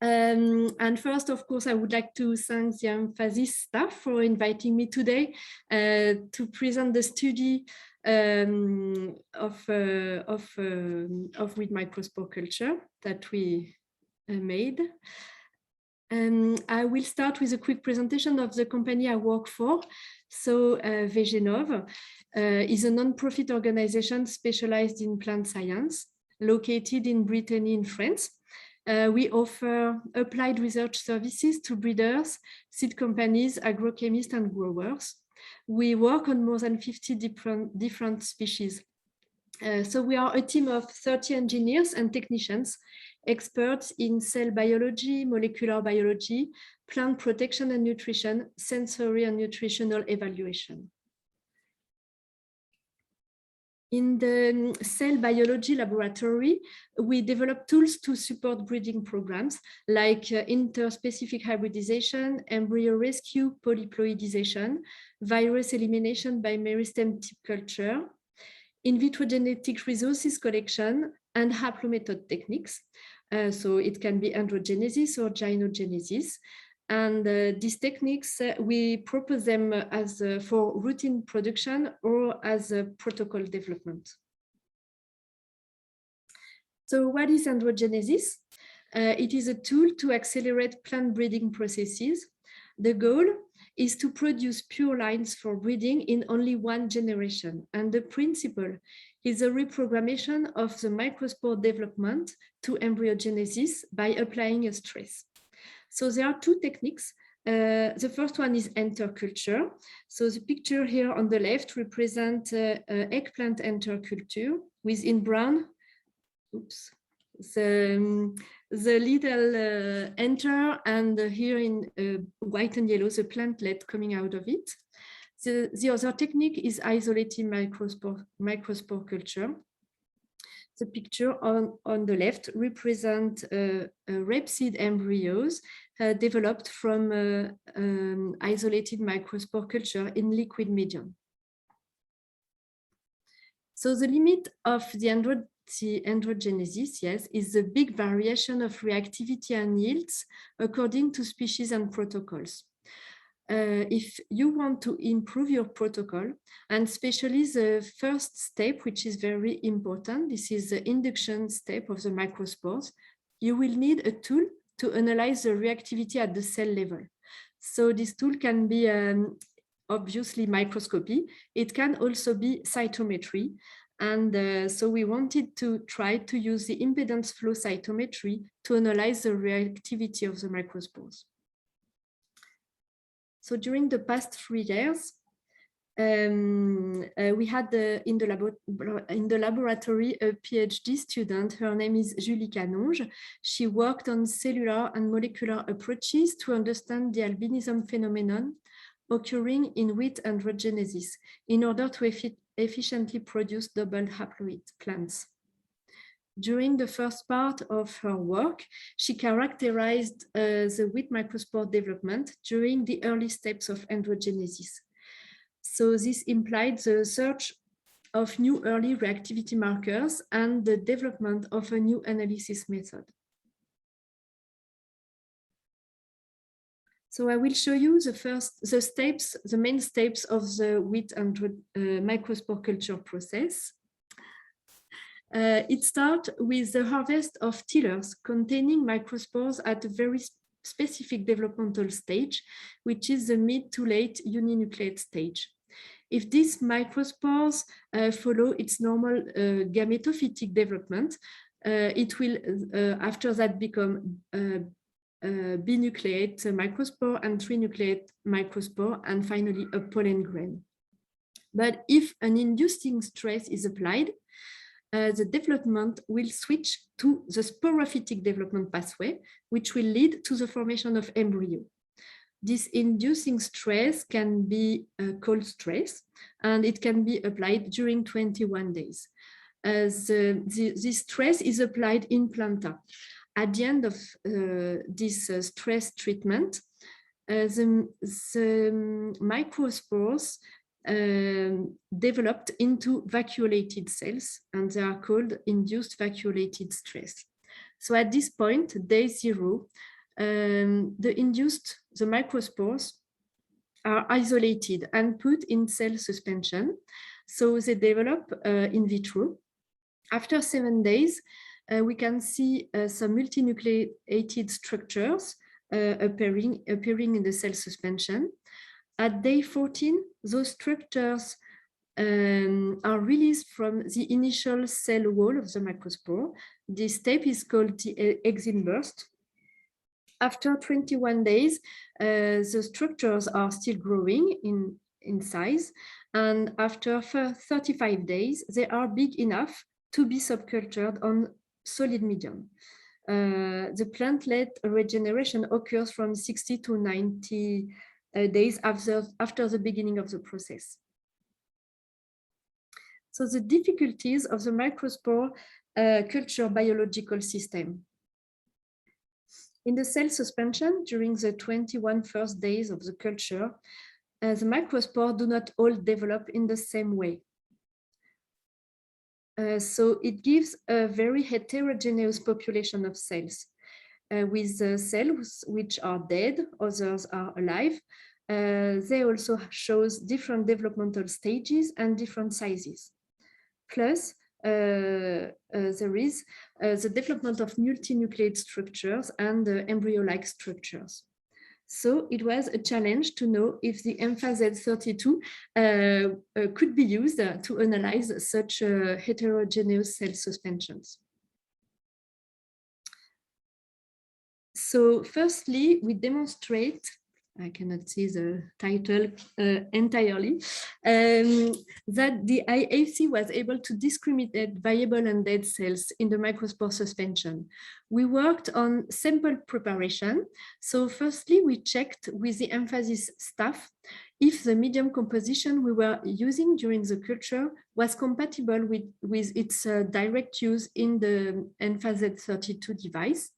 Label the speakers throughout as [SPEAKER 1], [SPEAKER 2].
[SPEAKER 1] And first, of course, I would like to thank the Emphasis staff for inviting me today to present the study of with microspore culture that we made. I will start with a quick presentation of the company I work for. So VGenov is a non-profit organization specialized in plant science, located in Brittany in France. We offer applied research services to breeders, seed companies, agrochemists, and growers. We work on more than 50 different species. So we are a team of 30 engineers and technicians, experts in cell biology, molecular biology, plant protection and nutrition, sensory and nutritional evaluation. In the cell biology laboratory, we develop tools to support breeding programs like interspecific hybridization, embryo rescue, polyploidization, virus elimination by meristem tip culture, in vitro genetic resources collection, and haplomethod techniques. So it can be androgenesis or gynogenesis. And these techniques, we propose them as for routine production or as a protocol development. So what is androgenesis? It is a tool to accelerate plant breeding processes. The goal is to produce pure lines for breeding in only one generation. And the principle is a reprogrammation of the microspore development to embryogenesis by applying a stress. So there are two techniques. The first one is enterculture. So the picture here on the left represents eggplant enterculture with in brown, oops, the little enter, and here in white and yellow, the plantlet coming out of it. The other technique is isolated microspore culture. The picture on the left represents rapeseed embryos developed from isolated microspore culture in liquid medium. So the limit of the androgenesis, yes, is the big variation of reactivity and yields according to species and protocols. If you want to improve your protocol, and especially the first step, which is very important, this is the induction step of the microspores, you will need a tool to analyze the reactivity at the cell level. So this tool can be obviously microscopy. It can also be cytometry. And so we wanted to try to use the impedance flow cytometry to analyze the reactivity of the microspores. So during the past 3 years, we had in the laboratory a PhD student. Her name is Julie Canonge. She worked on cellular and molecular approaches to understand the albinism phenomenon occurring in wheat androgenesis in order to efficiently produce double haploid plants. During the first part of her work, she characterized the wheat microspore development during the early steps of androgenesis. So this implied the search of new early reactivity markers and the development of a new analysis method. So I will show you the main steps of the wheat and microspore culture process. It starts with the harvest of tillers containing microspores at a very specific developmental stage, which is the mid to late uninucleate stage. If these microspores follow its normal gametophytic development, it will after that become binucleate microspore and trinucleate microspore, and finally a pollen grain. But if an inducing stress is applied, the development will switch to the sporophytic development pathway, which will lead to the formation of embryo. This inducing stress can be called stress, and it can be applied during 21 days. This stress is applied in planta. At the end of this stress treatment, the microspores developed into vacuolated cells, and they are called induced vacuolated stress. So at this point, day 0, the microspores are isolated and put in cell suspension. So they develop in vitro. After 7 days, we can see some multinucleated structures appearing in the cell suspension. At day 14, those structures are released from the initial cell wall of the microspore. This step is called the exine burst. After 21 days, the structures are still growing in size. And after 35 days, they are big enough to be subcultured on solid medium. The plantlet regeneration occurs from 60 to 90 days after the beginning of the process. So the difficulties of the microspore culture biological system. In the cell suspension, during the 21 first days of the culture, the microspores do not all develop in the same way. So it gives a very heterogeneous population of cells, with cells which are dead, others are alive. They also shows different developmental stages and different sizes. Plus, there is the development of multinucleate structures and embryo-like structures. So it was a challenge to know if the EMPHA-Z32 could be used to analyze such heterogeneous cell suspensions. So firstly, we demonstrate, I cannot see the title entirely, that the IFC was able to discriminate viable and dead cells in the microspore suspension. We worked on sample preparation. So firstly, we checked with the EMPHASIS staff if the medium composition we were using during the culture was compatible with its direct use in the EMPHA-Z32 device.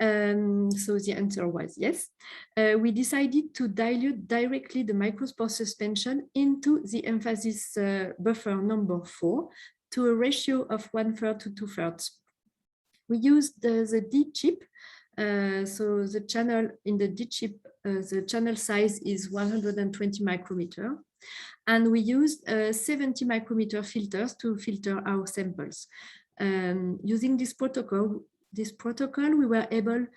[SPEAKER 1] So the answer was yes. We decided to dilute directly the microspore suspension into the EMPHASIS buffer number 4 to a ratio of 1/3 to 2/3. We used the D chip. So the channel in the D chip, the channel size is 120 micrometer. And we used 70 micrometer filters to filter our samples. Using this protocol, we were able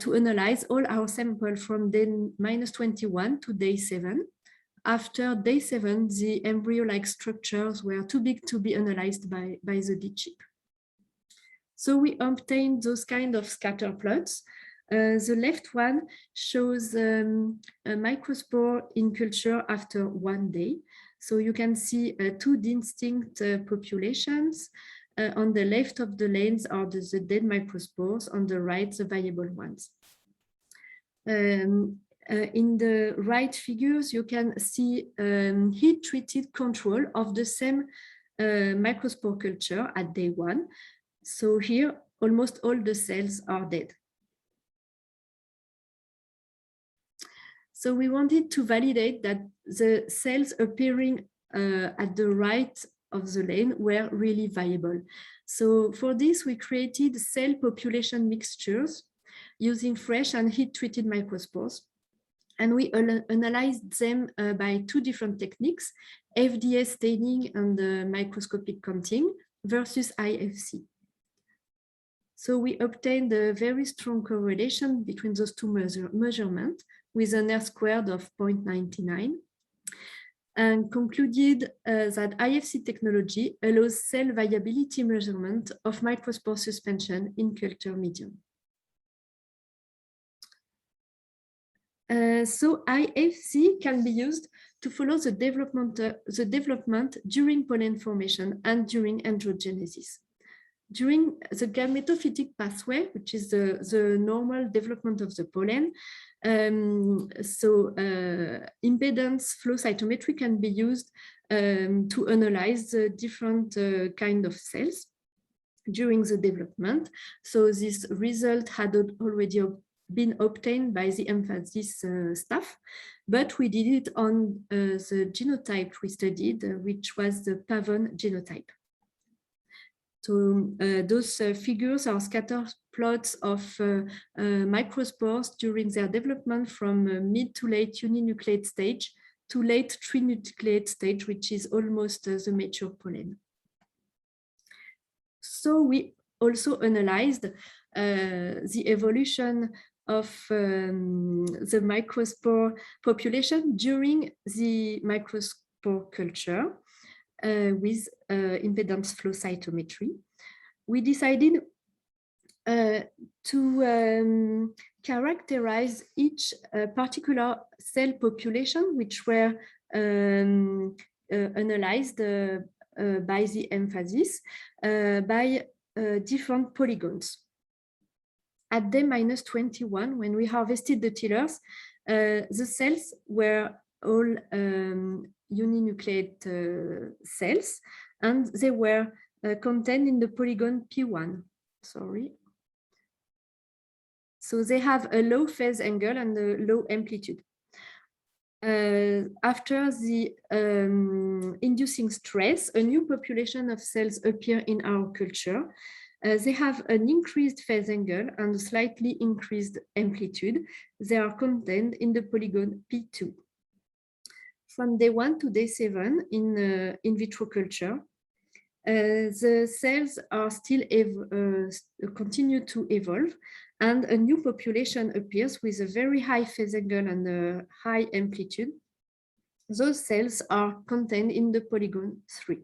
[SPEAKER 1] to analyze all our samples from day -21 to day 7. After day 7, the embryo-like structures were too big to be analyzed by the D chip. So we obtained those kind of scatter plots. The left one shows a microspore in culture after 1 day. So you can see 2 distinct populations. On the left of the lanes are the dead microspores, on the right, the viable ones. In the right figures, you can see heat-treated control of the same microspore culture at day 1. So here, almost all the cells are dead. So we wanted to validate that the cells appearing at the right of the lane were really viable. So for this, we created cell population mixtures using fresh and heat-treated microspores. And we analyzed them by 2 different techniques, FDS staining and microscopic counting versus IFC. So we obtained a very strong correlation between those 2 measurements with an R² of 0.99, and concluded that IFC technology allows cell viability measurement of microspore suspension in culture medium. So IFC can be used to follow the development during pollen formation and during androgenesis. During the gametophytic pathway, which is the normal development of the pollen, impedance flow cytometry can be used to analyze the different kind of cells during the development. So this result had already been obtained by the EMPHASIS staff, but we did it on the genotype we studied, which was the Pavon genotype. So those figures are scatter plots of microspores during their development from mid to late uninucleate stage to late trinucleate stage, which is almost the mature pollen. So we also analyzed the evolution of the microspore population during the microspore culture with impedance flow cytometry. We decided to characterize each particular cell population, which were analyzed by the emphasis by different polygons. At day minus 21, when we harvested the tillers, the cells were all uninucleate cells, and they were contained in the polygon P1. Sorry. So they have a low phase angle and a low amplitude. After the inducing stress, a new population of cells appear in our culture. They have an increased phase angle and a slightly increased amplitude. They are contained in the polygon P2. From day 1 to day 7 in vitro culture, the cells are still continue to evolve, and a new population appears with a very high phase angle and a high amplitude. Those cells are contained in the polygon 3.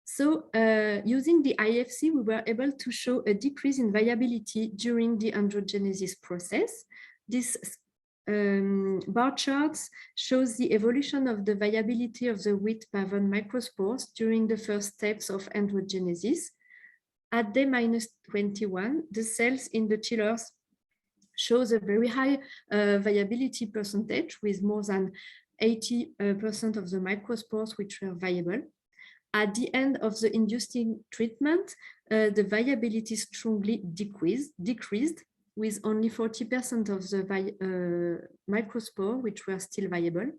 [SPEAKER 1] So using the IFC, we were able to show a decrease in viability during the androgenesis process. This bar charts shows the evolution of the viability of the wheat pavon microspores during the first steps of androgenesis. At day minus 21, the cells in the tillers shows a very high viability percentage with more than 80% of the microspores which were viable. At the end of the inducing treatment, the viability strongly decreased with only 40% of the microspore which were still viable.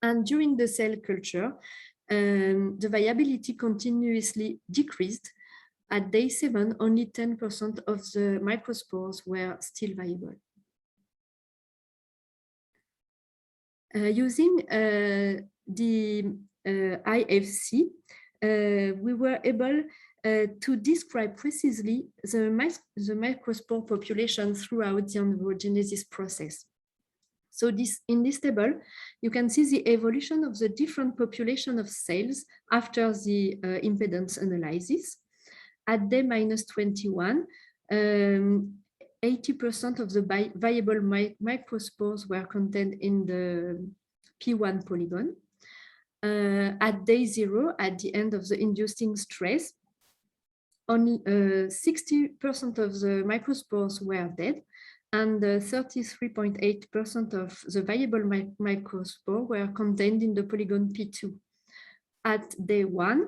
[SPEAKER 1] And during the cell culture, the viability continuously decreased. At day 7, only 10% of the microspores were still viable. Using the IFC, we were able to describe precisely the microspore population throughout the androgenesis process. So in this table, you can see the evolution of the different population of cells after the impedance analysis. At day minus 21, 80% of the viable microspores were contained in the P1 polygon. At day 0, at the end of the inducing stress, only 60% of the microspores were dead, and 33.8% of the viable microspore were contained in the polygon P2. At day 1,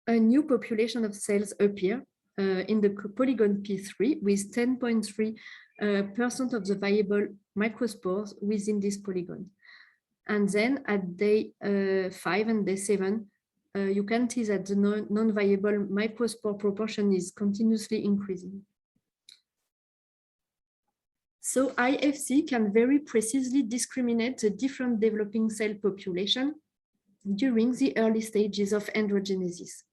[SPEAKER 1] a new population of cells appear in the polygon P3 with 10.3% of the viable microspores within this polygon. And then at day 5 and day 7, you can see that the non-viable microspore proportion is continuously increasing. So IFC can very precisely discriminate the different developing cell population during the early stages of androgenesis.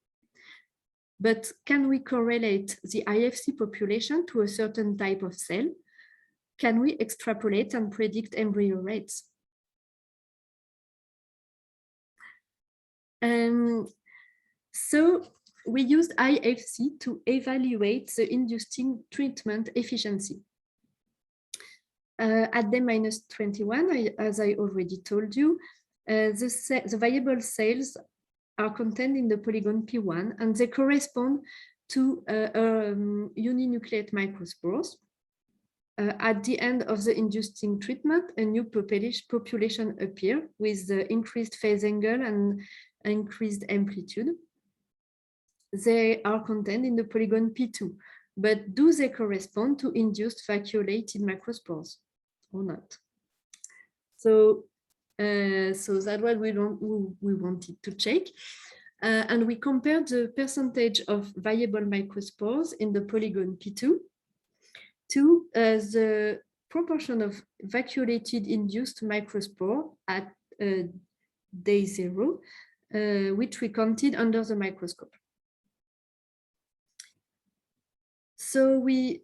[SPEAKER 1] But can we correlate the IFC population to a certain type of cell? Can we extrapolate and predict embryo rates? So we used IFC to evaluate the inducing treatment efficiency. At day minus 21, as I already told you, the viable cells are contained in the polygon P1, and they correspond to uninucleate microspores. At the end of the inducing treatment, a new population appear with the increased phase angle and increased amplitude. They are contained in the polygon P2, but do they correspond to induced vacuolated microspores or not? So So that's what we wanted to check. And we compared the percentage of viable microspores in the polygon P2 to the proportion of vacuolated induced microspore at day 0, which we counted under the microscope. So we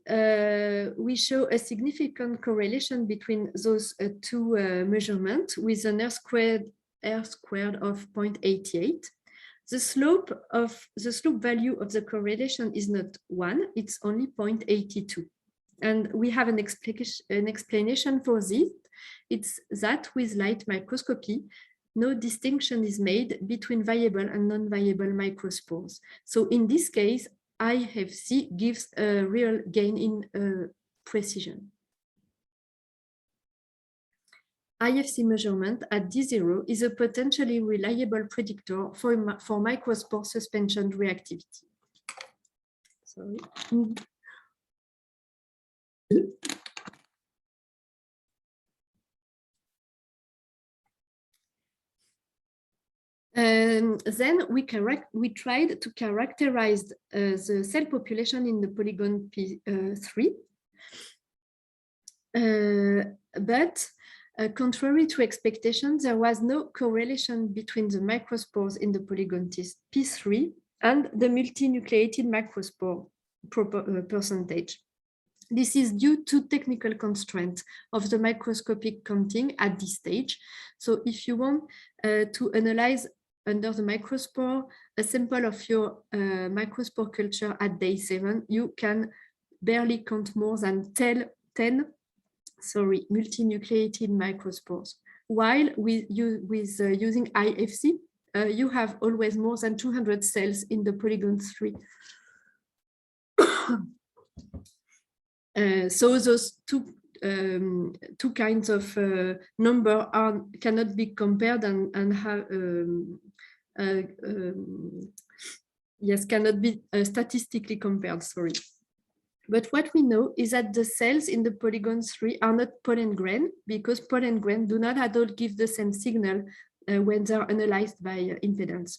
[SPEAKER 1] show a significant correlation between those two measurements with an R squared of 0.88. The slope value of the correlation is not 1, it's only 0.82. And we have an explanation for this. It's that with light microscopy, no distinction is made between viable and non-viable microspores. So in this case, IFC gives a real gain in precision. IFC measurement at D0 is a potentially reliable predictor for microspore suspension reactivity. Sorry. Then we tried to characterize the cell population in the polygon P3, but contrary to expectations, there was no correlation between the microspores in the polygon P3 and the multinucleated microspore percentage. This is due to technical constraints of the microscopic counting at this stage. So if you want to analyze under the microspore a sample of your microspore culture at day 7, you can barely count more than 10 multinucleated microspores. While using IFC, you have always more than 200 cells in the polygon 3. So those two kinds of number cannot be compared and have cannot be statistically compared. Sorry. But what we know is that the cells in the polygon 3 are not pollen grain, because pollen grain do not at all give the same signal when they're analyzed by impedance.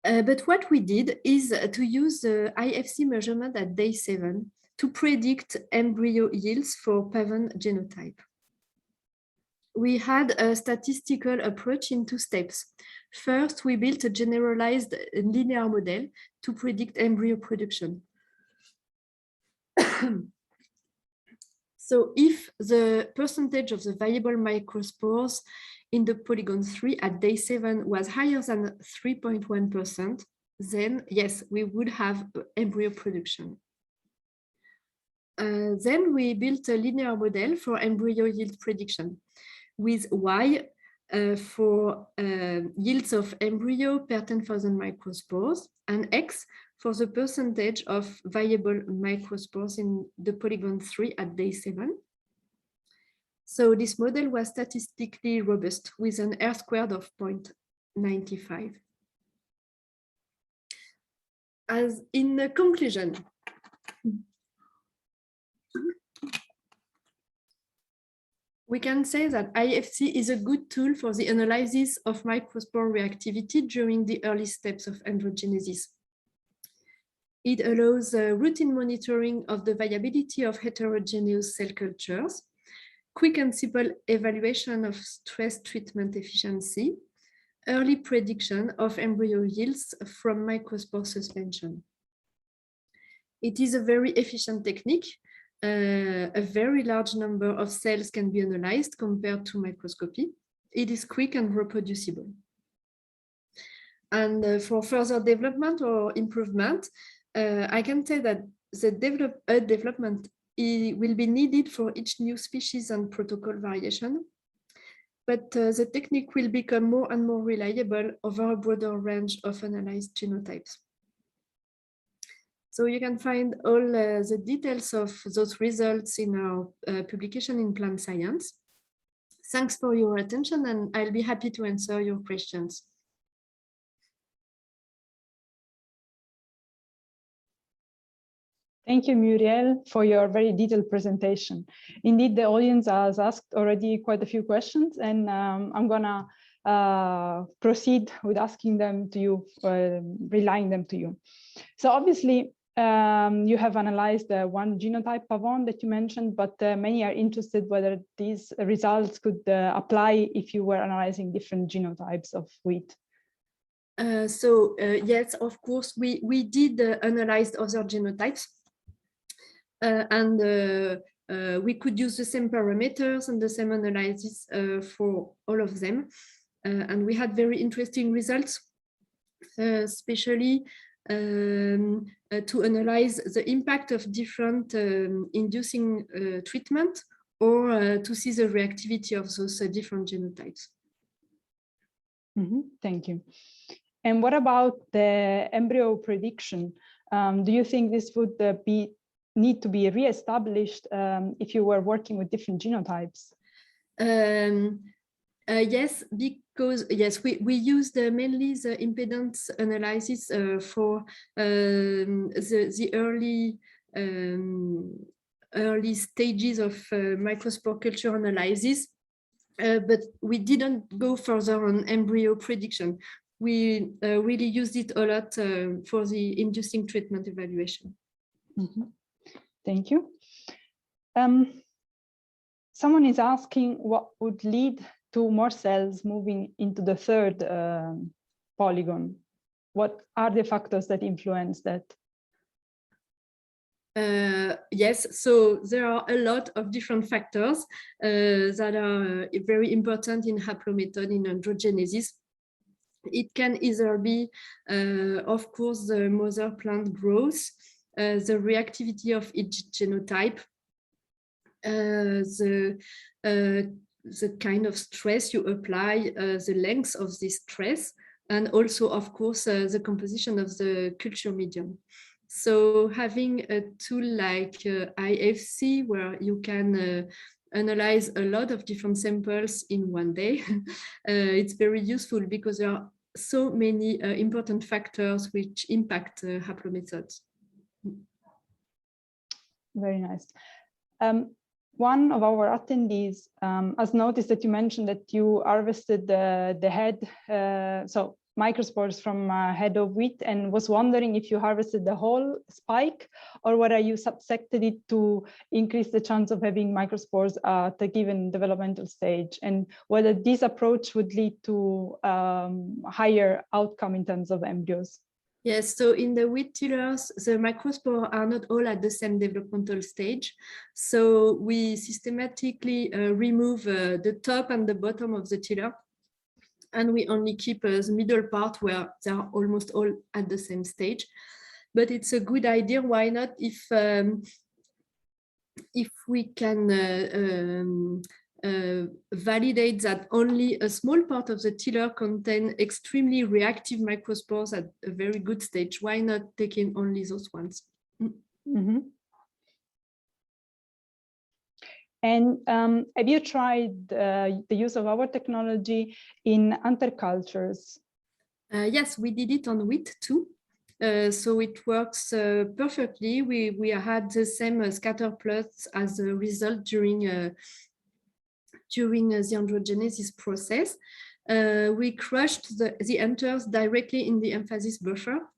[SPEAKER 1] But what we did is to use the IFC measurement at day 7 to predict embryo yields for PAVN genotype. We had a statistical approach in 2 steps. First, we built a generalized linear model to predict embryo production. So if the percentage of the viable microspores in the polygon 3 at day 7 was higher than 3.1%, then yes, we would have embryo production. Then we built a linear model for embryo yield prediction with Y for yields of embryo per 10,000 microspores and X for the percentage of viable microspores in the polygon 3 at day 7. So this model was statistically robust with an R squared of 0.95. As in a conclusion, we can say that IFC is a good tool for the analysis of microspore reactivity during the early steps of androgenesis. It allows routine monitoring of the viability of heterogeneous cell cultures, quick and simple evaluation of stress treatment efficiency, early prediction of embryo yields from microspore suspension. It is a very efficient technique. A very large number of cells can be analyzed compared to microscopy. It is quick and reproducible. And for further development or improvement, I can say that the development will be needed for each new species and protocol variation. But the technique will become more and more reliable over a broader range of analyzed genotypes. So you can find all the details of those results in our publication in Plant Science. Thanks for your attention, and I'll be happy to answer your questions.
[SPEAKER 2] Thank you, Muriel, for your very detailed presentation. Indeed, the audience has asked already quite a few questions, and I'm gonna proceed with asking them to you, relaying them to you. So obviously, you have analyzed the one genotype Pavon that you mentioned, but many are interested whether these results could apply if you were analyzing different genotypes of wheat.
[SPEAKER 1] Yes, of course, we did analyze other genotypes. And we could use the same parameters and the same analysis for all of them. And we had very interesting results, especially to analyze the impact of different inducing treatment, or to see the reactivity of those different genotypes.
[SPEAKER 2] Thank you. And what about the embryo prediction? Do you think this would need to be re-established if you were working with different genotypes?
[SPEAKER 1] Yes, because yes, we used mainly the impedance analysis for the early stages of microspore culture analysis, but we didn't go further on embryo prediction. We really used it a lot for the inducing treatment evaluation.
[SPEAKER 2] Thank you. Someone is asking what would lead to more cells moving into the third polygon. What are the factors that influence that?
[SPEAKER 1] Yes, so there are a lot of different factors that are very important in haplomethod in androgenesis. It can either be, of course, the mother plant growth, the reactivity of each genotype, the kind of stress you apply, the length of this stress, and also, of course, the composition of the culture medium. So having a tool like IFC, where you can analyze a lot of different samples in one day, it's very useful because there are so many important factors which impact haplomethods.
[SPEAKER 2] Very nice. One of our attendees has noticed that you mentioned that you harvested the head, so microspores from head of wheat, and was wondering if you harvested the whole spike or whether you subsected it to increase the chance of having microspores at a given developmental stage, and whether this approach would lead to higher outcome in terms of embryos.
[SPEAKER 1] Yes, so in the wheat tillers, the microspores are not all at the same developmental stage. So we systematically remove the top and the bottom of the tiller, and we only keep the middle part where they are almost all at the same stage. But it's a good idea. Why not? If we can validate that only a small part of the tiller contain extremely reactive microspores at a very good stage, why not taking only those ones?
[SPEAKER 2] And have you tried the use of our technology in intercultures?
[SPEAKER 1] Yes, we did it on wheat too. So it works perfectly. We had the same scatter plots as a result during the androgenesis process. We crushed the enters directly in the emphasis buffer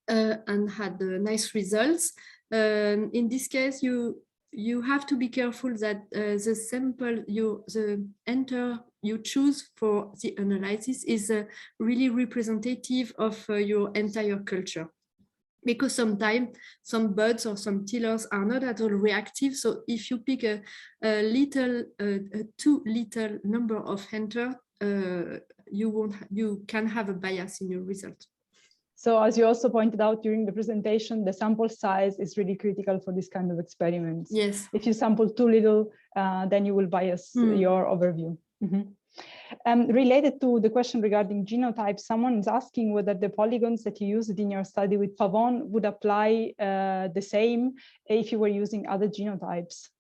[SPEAKER 1] and had nice results. In this case, you have to be careful that the sample, the enter you choose for the analysis is really representative of your entire culture. Because sometimes some buds or some tillers are not at all reactive. So if you pick a too little number of enter, you can have a bias in your result.
[SPEAKER 2] So as you also pointed out during the presentation, the sample size is really critical for this kind of experiments.
[SPEAKER 1] Yes.
[SPEAKER 2] If you sample too little, then you will bias your overview. Related to the question regarding genotypes, someone is asking whether the polygons that you used in your study with Pavon would apply the same if you were using other genotypes.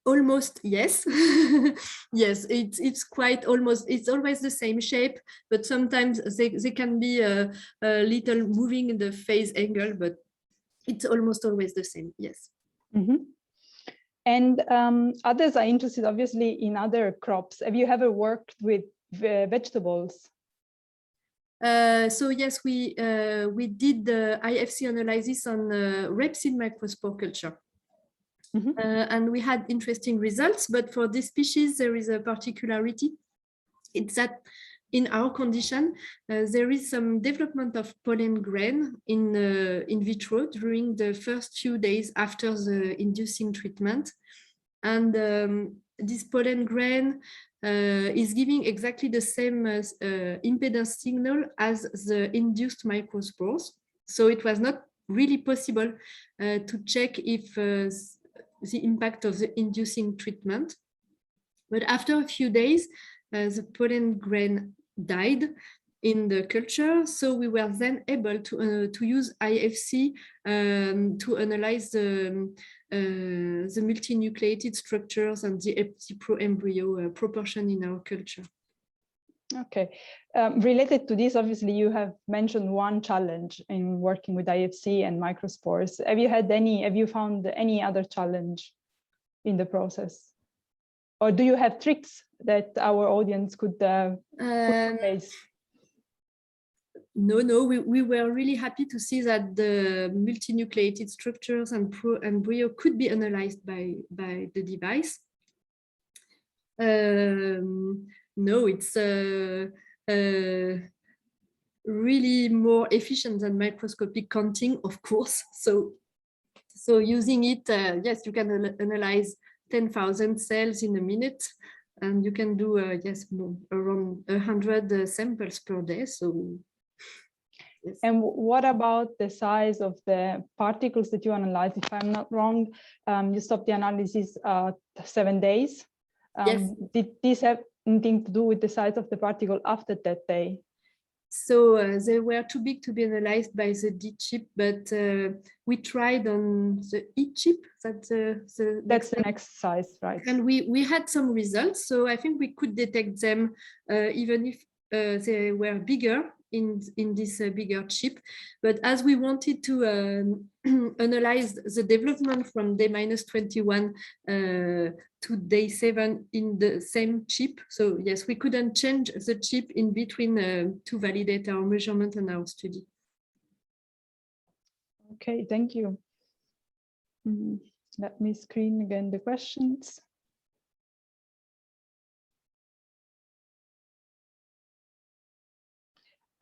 [SPEAKER 1] Almost, yes. Yes, it's quite almost, it's always the same shape, but sometimes they can be a little moving in the phase angle, but it's almost always the same, yes.
[SPEAKER 2] Mm-hmm. And others are interested, obviously, in other crops. Have you ever worked with vegetables?
[SPEAKER 1] So yes, we did the IFC analysis on rapeseed microspore culture.
[SPEAKER 2] Mm-hmm.
[SPEAKER 1] And we had interesting results, but for this species, there is a particularity. It's that in our condition, there is some development of pollen grain in vitro during the first few days after the inducing treatment. And this pollen grain is giving exactly the same impedance signal as the induced microspores. So it was not really possible to check if the impact of the inducing treatment. But after a few days, the pollen grain died in the culture. So we were then able to use IFC to analyze the multinucleated structures and the pro-embryo proportion in our culture.
[SPEAKER 2] Okay. Related to this, obviously, you have mentioned one challenge in working with IFC and microspores. Have you found any other challenge in the process? Or do you have tricks that our audience could put in place?
[SPEAKER 1] No, we were really happy to see that the multinucleated structures and pro-embryo could be analyzed by the device. No, it's really more efficient than microscopic counting, of course. So using it, yes, you can analyze 10,000 cells in a minute, and you can do yes, around 100 samples per day. So. Yes.
[SPEAKER 2] And what about the size of the particles that you analyze? If I'm not wrong, you stopped the analysis 7 days.
[SPEAKER 1] Yes.
[SPEAKER 2] Did this have anything to do with the size of the particle after that day?
[SPEAKER 1] So they were too big to be analyzed by the D chip, but we tried on the E chip. That's the
[SPEAKER 2] next size, right?
[SPEAKER 1] And we had some results. So I think we could detect them even if they were bigger in this bigger chip. But as we wanted to analyze the development from day -21 to day 7 in the same chip. So yes, we couldn't change the chip in between to validate our measurement and our study.
[SPEAKER 2] Okay, thank you. Let me screen again the questions.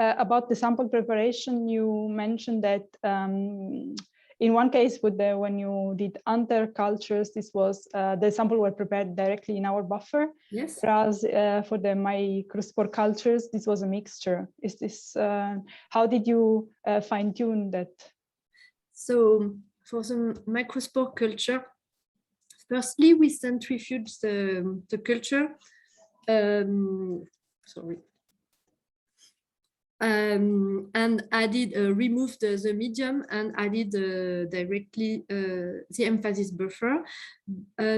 [SPEAKER 2] About the sample preparation, you mentioned that in one case when you did anther cultures, this was the sample were prepared directly in our buffer.
[SPEAKER 1] Yes.
[SPEAKER 2] Whereas for the microspore cultures, this was a mixture. Is this how did you fine tune that? So
[SPEAKER 1] for the microspore culture, firstly we centrifuged the culture. Sorry. And added, removed the medium and added directly the emphasis buffer.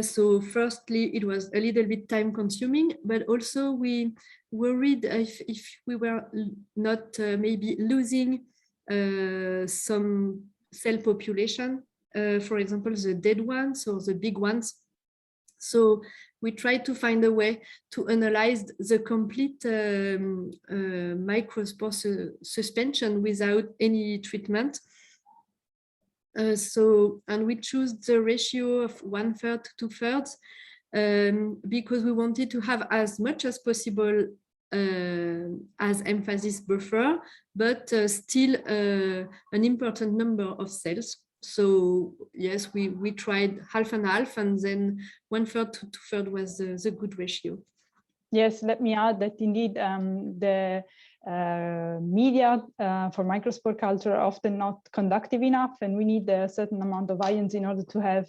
[SPEAKER 1] So firstly, it was a little bit time consuming, but also we worried if we were not maybe losing some cell population, for example, the dead ones or the big ones. So we tried to find a way to analyze the complete microspore suspension without any treatment. And we choose the ratio of 1/3 to 2/3 because we wanted to have as much as possible as emphasis buffer, but still an important number of cells. So yes, we tried half and half, and then 1/3 to 2/3 was the good ratio.
[SPEAKER 2] Yes, let me add that indeed the media for microspore culture are often not conductive enough, and we need a certain amount of ions in order to have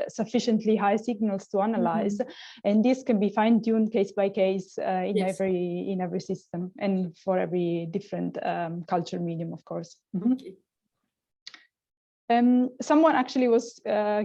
[SPEAKER 2] sufficiently high signals to analyze. And this can be fine-tuned case by case in every system and for every different culture medium, of course.
[SPEAKER 1] Okay.
[SPEAKER 2] Someone actually was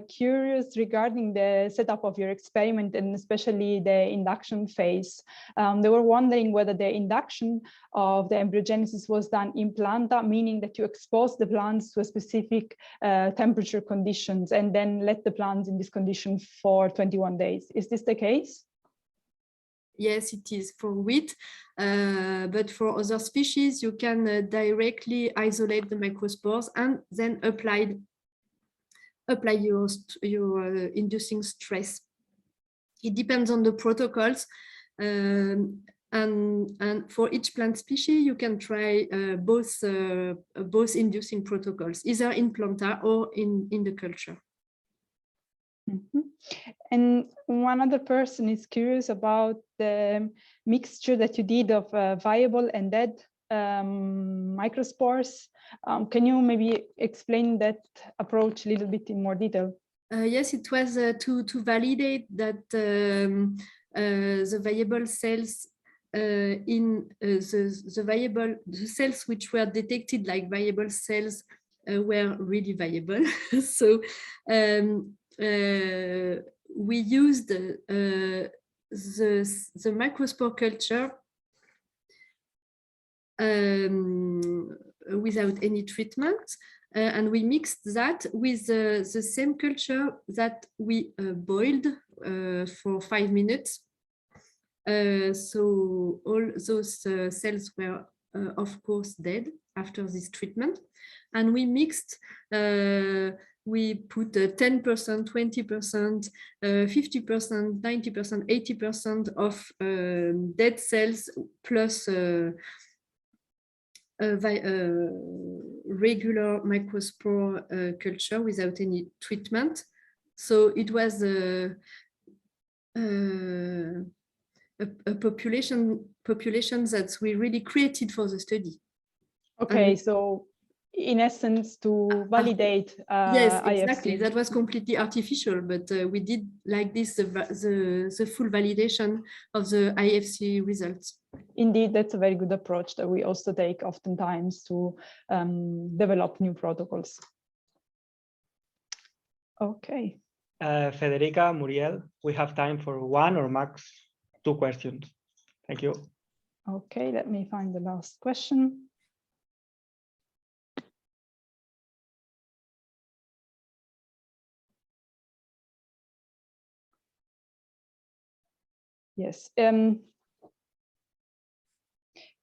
[SPEAKER 2] curious regarding the setup of your experiment and especially the induction phase. They were wondering whether the induction of the embryogenesis was done in planta, meaning that you expose the plants to a specific temperature conditions and then let the plants in this condition for 21 days. Is this the case?
[SPEAKER 1] Yes, it is for wheat, but for other species, you can directly isolate the microspores and then apply your inducing stress. It depends on the protocols, and for each plant species, you can try both inducing protocols, either in planta or in the culture.
[SPEAKER 2] Mm-hmm. And one other person is curious about the mixture that you did of viable and dead microspores. Can you maybe explain that approach a little bit in more detail?
[SPEAKER 1] Yes, it was to validate that the viable cells the cells which were detected like viable cells were really viable. So we used the microspore culture without any treatment, and we mixed that with the same culture that we boiled for 5 minutes. So all those cells were of course dead after this treatment, and we mixed we put 10%, 20%, 50%, 90%, 80% of dead cells plus regular microspore culture without any treatment. So it was a population that we really created for the study.
[SPEAKER 2] Okay, so in essence, to validate
[SPEAKER 1] yes, exactly.
[SPEAKER 2] IFC.
[SPEAKER 1] That was completely artificial, but we did like this the full validation of the IFC results.
[SPEAKER 2] Indeed, that's a very good approach that we also take oftentimes to develop new protocols. Okay.
[SPEAKER 3] Federica, Muriel, we have time for 1 or max 2 questions. Thank you.
[SPEAKER 2] Okay, let me find the last question. Yes.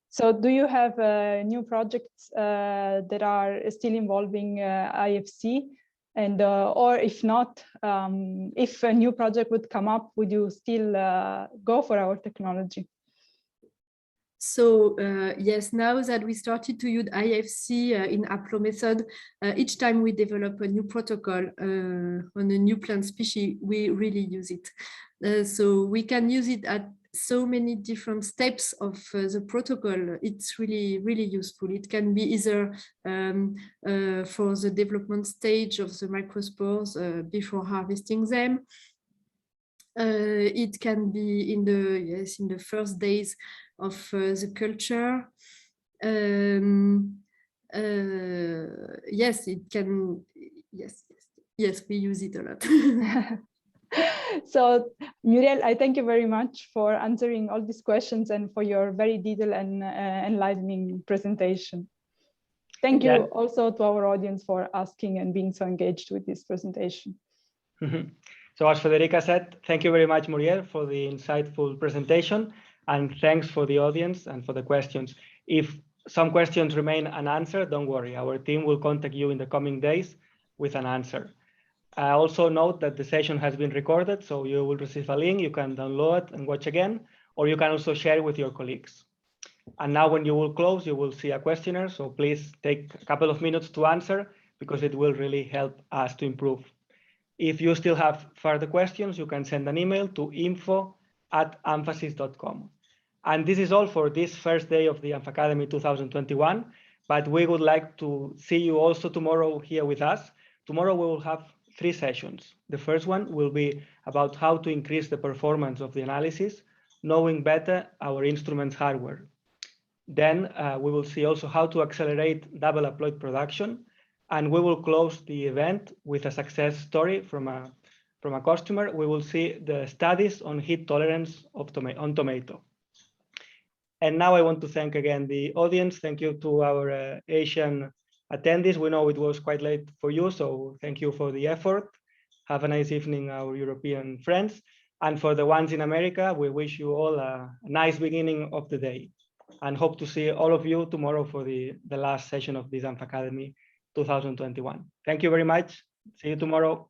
[SPEAKER 2] So do you have new projects that are still involving IFC? And or if not, if a new project would come up, would you still go for our technology?
[SPEAKER 1] So yes, now that we started to use IFC in Aplo method, each time we develop a new protocol on a new plant species, we really use it. So we can use it at so many different steps of the protocol. It's really, really useful. It can be either for the development stage of the microspores before harvesting them. It can be in the first days of the culture. Yes, it can. Yes, we use it a lot.
[SPEAKER 2] So Muriel, I thank you very much for answering all these questions and for your very detailed and enlightening presentation. Thank you also to our audience for asking and being so engaged with this presentation.
[SPEAKER 3] So as Federica said, thank you very much, Muriel, for the insightful presentation, and thanks for the audience and for the questions. If some questions remain unanswered, don't worry, our team will contact you in the coming days with an answer. I also note that the session has been recorded, so you will receive a link, you can download and watch again, or you can also share with your colleagues. And now when you will close, you will see a questionnaire, so please take a couple of minutes to answer, because it will really help us to improve. If you still have further questions, you can send an email to info@amphasis.com. And this is all for this first day of the AMPHAcademy 2021, but we would like to see you also tomorrow here with us. Tomorrow we will have 3 sessions. The first one will be about how to increase the performance of the analysis, knowing better our instruments hardware. Then we will see also how to accelerate double haploid production, And we will close the event with a success story from a customer. We will see the studies on heat tolerance on tomato. And now I want to thank again the audience. Thank you to our Asian attendees. We know it was quite late for you, so thank you for the effort. Have a nice evening, our European friends. And for the ones in America, we wish you all a nice beginning of the day and hope to see all of you tomorrow for the last session of the XAMPP Academy 2021. Thank you very much. See you tomorrow.